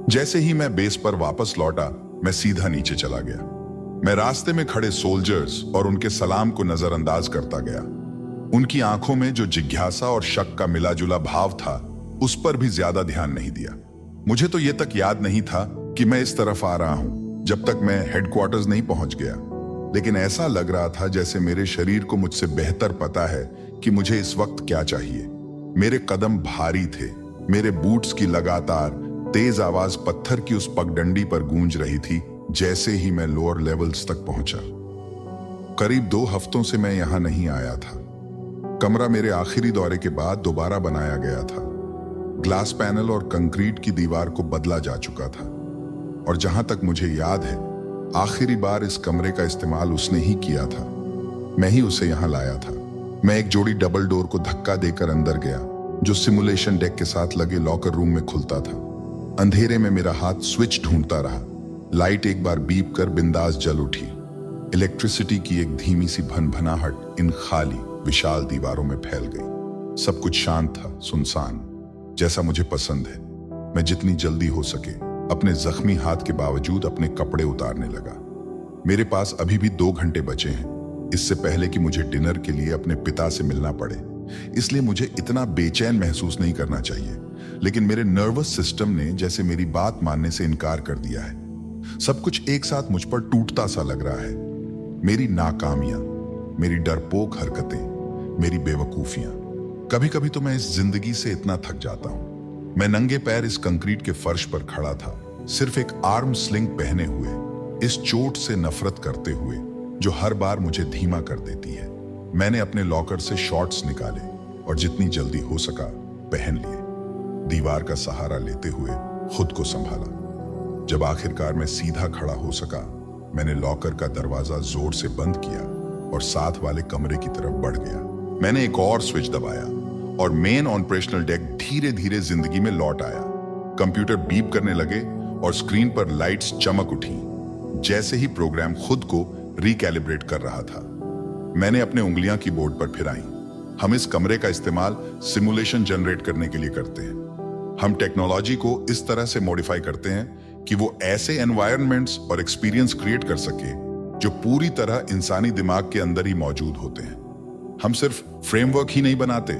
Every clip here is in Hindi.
जैसे ही मैं बेस पर वापस लौटा, मैं सीधा नीचे चला गया। मैं रास्ते में खड़े सोल्जर्स और उनके सलाम को नजरअंदाज करता गया। उनकी आंखों में जो जिज्ञासा और शक का मिला जुला भाव था, उस पर भी ज्यादा ध्यान नहीं दिया। मुझे तो यह तक याद नहीं था कि मैं इस तरफ आ रहा हूं, जब तक मैं हेडक्वार्टर्स नहीं पहुंच गया। लेकिन ऐसा लग रहा था जैसे मेरे शरीर को मुझसे बेहतर पता है कि मुझे इस वक्त क्या चाहिए। मेरे कदम भारी थे, मेरे बूट्स की लगातार तेज आवाज पत्थर की उस पगडंडी पर गूंज रही थी जैसे ही मैं लोअर लेवल्स तक पहुंचा। करीब 2 हफ्तों से मैं यहां नहीं आया था। कमरा मेरे आखिरी दौरे के बाद दोबारा बनाया गया था। ग्लास पैनल और कंक्रीट की दीवार को बदला जा चुका था, और जहां तक मुझे याद है, आखिरी बार इस कमरे का इस्तेमाल उसने ही किया था। मैं ही उसे यहां लाया था। मैं एक जोड़ी डबल डोर को धक्का देकर अंदर गया, जो सिमुलेशन डेक के साथ लगे लॉकर रूम में खुलता था। अंधेरे में मेरा हाथ स्विच ढूंढता रहा। लाइट एक बार बीप कर बिंदास जल उठी। इलेक्ट्रिसिटी की एक धीमी सी भनभनाहट इन खाली विशाल दीवारों में फैल गई। सब कुछ शांत था, सुनसान, जैसा मुझे पसंद है। मैं जितनी जल्दी हो सके अपने जख्मी हाथ के बावजूद अपने कपड़े उतारने लगा। मेरे पास अभी भी 2 घंटे बचे हैं, इससे पहले कि मुझे डिनर के लिए अपने पिता से मिलना पड़े। इसलिए मुझे इतना बेचैन महसूस नहीं करना चाहिए, लेकिन मेरे नर्वस सिस्टम ने जैसे मेरी बात मानने से इनकार कर दिया है। सब कुछ एक साथ मुझ पर टूटता सा लग रहा है। मेरी नाकामियां, मेरी डरपोक हरकतें, मेरी बेवकूफियां। कभी कभी तो मैं इस जिंदगी से इतना थक जाता हूं। मैं नंगे पैर इस कंक्रीट के फर्श पर खड़ा था, सिर्फ एक आर्म स्लिंग पहने हुए, इस चोट से नफरत करते हुए जो हर बार मुझे धीमा कर देती है। मैंने अपने लॉकर से शॉर्ट्स निकाले और जितनी जल्दी हो सका पहन लिए। दीवार का सहारा लेते हुए खुद को संभाला। जब आखिरकार मैं सीधा खड़ा हो सका, मैंने लॉकर का दरवाजा जोर से बंद किया और साथ वाले कमरे की तरफ बढ़ गया। मैंने एक और स्विच दबाया और मेन ऑपरेशनल डेक धीरे धीरे जिंदगी में लौट आया। कंप्यूटर बीप करने लगे और स्क्रीन पर लाइट्स चमक उठी, जैसे ही प्रोग्राम खुद को रिकैलिब्रेट कर रहा था। मैंने अपने उंगलियां कीबोर्ड पर फिराई। हम इस कमरे का इस्तेमाल सिमुलेशन जनरेट करने के लिए करते हैं। हम टेक्नोलॉजी को इस तरह से मॉडिफाई करते हैं कि वो ऐसे एनवायरनमेंट्स और एक्सपीरियंस क्रिएट कर सके जो पूरी तरह इंसानी दिमाग के अंदर ही मौजूद होते हैं। हम सिर्फ फ्रेमवर्क ही नहीं बनाते,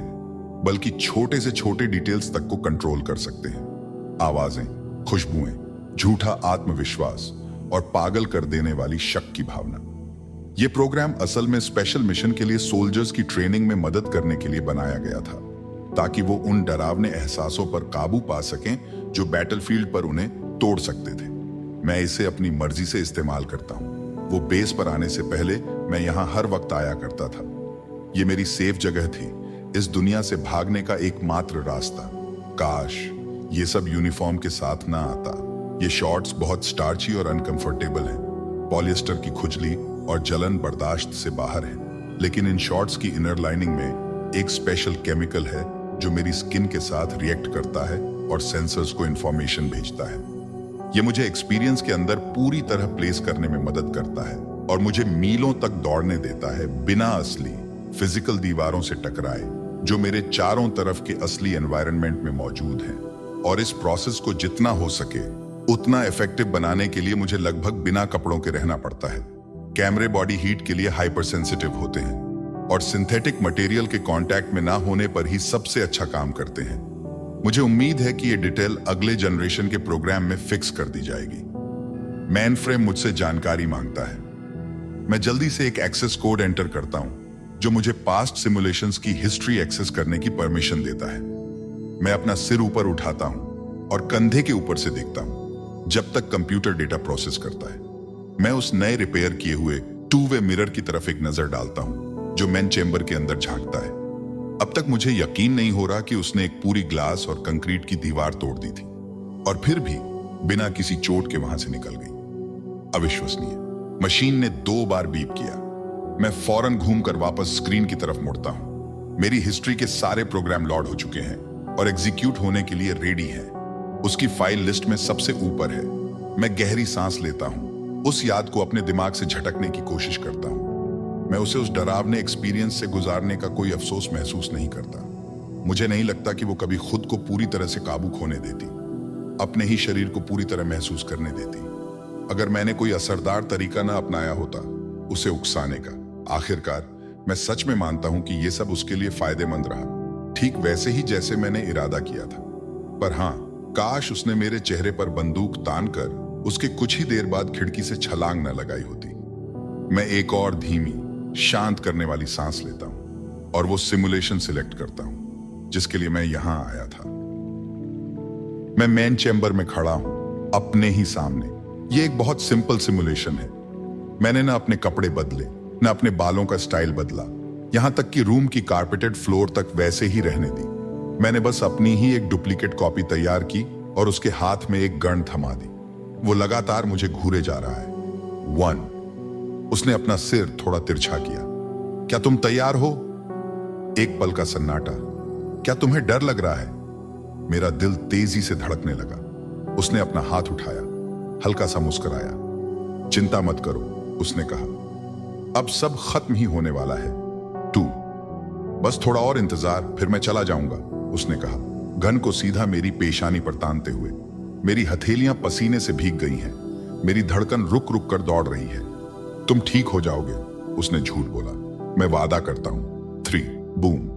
बल्कि छोटे से छोटे डिटेल्स तक को कंट्रोल कर सकते हैं। आवाजें, खुशबुएं, झूठा आत्मविश्वास और पागल कर देने वाली शक की भावना। यह प्रोग्राम असल में स्पेशल मिशन के लिए सोल्जर्स की ट्रेनिंग में मदद करने के लिए बनाया गया था, ताकि वो उन डरावने एहसासों पर काबू पा सकें जो बैटलफील्ड पर उन्हें तोड़ सकते थे। मैं इसे अपनी मर्जी से इस्तेमाल करता हूं। वो बेस पर आने से पहले मैं यहां हर वक्त आया करता था। ये मेरी सेफ जगह थी, इस दुनिया से भागने का एकमात्र रास्ता। काश ये सब यूनिफॉर्म के साथ ना आता। ये शॉर्ट्स बहुत स्टार्ची और अनकंफर्टेबल हैं, पॉलिएस्टर की खुजली और जलन बर्दाश्त से बाहर है। लेकिन इन शॉर्ट्स की इनर लाइनिंग में एक स्पेशल केमिकल है जो मेरी स्किन के साथ रिएक्ट करता है और सेंसर्स को इंफॉर्मेशन भेजता है। ये मुझे एक्सपीरियंस के अंदर पूरी तरह प्लेस करने में मदद करता है और मुझे मीलों तक दौड़ने देता है बिना असली फिजिकल दीवारों से टकराए जो मेरे चारों तरफ के असली एनवायरनमेंट में मौजूद हैं। और इस प्रोसेस को जितना हो सके उतना इफेक्टिव बनाने के लिए मुझे लगभग बिना कपड़ों के रहना पड़ता है। कैमरे बॉडी हीट के लिए हाइपर सेंसिटिव होते हैं और सिंथेटिक मटेरियल के कांटेक्ट में ना होने पर ही सबसे अच्छा काम करते हैं। मुझे उम्मीद है कि ये डिटेल अगले जनरेशन के प्रोग्राम में फिक्स कर दी जाएगी। मेन फ्रेम मुझसे जानकारी मांगता है। मैं जल्दी से एक एक्सेस कोड एंटर करता हूं जो मुझे पास्ट सिमुलेशंस की हिस्ट्री एक्सेस करने की परमिशन देता है। मैं अपना सिर ऊपर उठाता हूं और कंधे के ऊपर से देखता हूं जब तक कंप्यूटर डेटा प्रोसेस करता है। मैं उस नए रिपेयर किए हुए 2-वे मिरर की तरफ एक नजर डालता हूं जो मेन चेंबर के अंदर झांकता है। अब तक मुझे यकीन नहीं हो रहा कि उसने एक पूरी ग्लास और कंक्रीट की दीवार तोड़ दी थी और फिर भी बिना किसी चोट के वहां से निकल गई। अविश्वसनीय। मशीन ने 2 बार बीप किया। मैं फौरन घूमकर वापस स्क्रीन की तरफ मुड़ता हूं। मेरी हिस्ट्री के सारे प्रोग्राम लोड हो चुके हैं और एग्जीक्यूट होने के लिए रेडी है। उसकी फाइल लिस्ट में सबसे ऊपर है। मैं गहरी सांस लेता हूं, उस याद को अपने दिमाग से झटकने की कोशिश करता हूं। मैं उसे उस डरावने एक्सपीरियंस से गुजारने का कोई अफसोस महसूस नहीं करता। मुझे नहीं लगता कि वो कभी खुद को पूरी तरह से काबू खोने देती। अपने ही शरीर को पूरी तरह महसूस करने देती। अगर मैंने कोई असरदार तरीका ना अपनाया होता उसे उकसाने का। आखिरकार मैं सच में मानता हूं कि यह सब उसके लिए फायदेमंद रहा, ठीक वैसे ही जैसे मैंने इरादा किया था। पर हां, काश उसने मेरे चेहरे पर बंदूक तान कर उसके कुछ ही देर बाद खिड़की से छलांग न लगाई होती। मैं एक और धीमी, शांत करने वाली सांस लेता हूं और वो सिमुलेशन सिलेक्ट करता हूं जिसके लिए मैं यहां आया था। मैं मेन चैम्बर में खड़ा हूं, अपने ही सामने। ये एक बहुत सिंपल सिमुलेशन है। मैंने ना अपने कपड़े बदले, ना अपने बालों का स्टाइल बदला, यहां तक कि रूम की कारपेटेड फ्लोर तक वैसे ही रहने दी। मैंने बस अपनी ही एक डुप्लीकेट कॉपी तैयार की और उसके हाथ में एक गन थमा दी। वो लगातार मुझे घूरे जा रहा है। 1। उसने अपना सिर थोड़ा तिरछा किया। क्या तुम तैयार हो? एक पल का सन्नाटा। क्या तुम्हें डर लग रहा है? मेरा दिल तेजी से धड़कने लगा। उसने अपना हाथ उठाया, हल्का सा मुस्कुराया। चिंता मत करो, उसने कहा, अब सब खत्म ही होने वाला है। 2। बस थोड़ा और इंतजार, फिर मैं चला जाऊंगा, उसने कहा, गन को सीधा मेरी पेशानी पर तानते हुए। मेरी हथेलियां पसीने से भीग गई हैं, मेरी धड़कन रुक रुक कर दौड़ रही है। तुम ठीक हो जाओगे, उसने झूठ बोला। मैं वादा करता हूं। 3। बूम।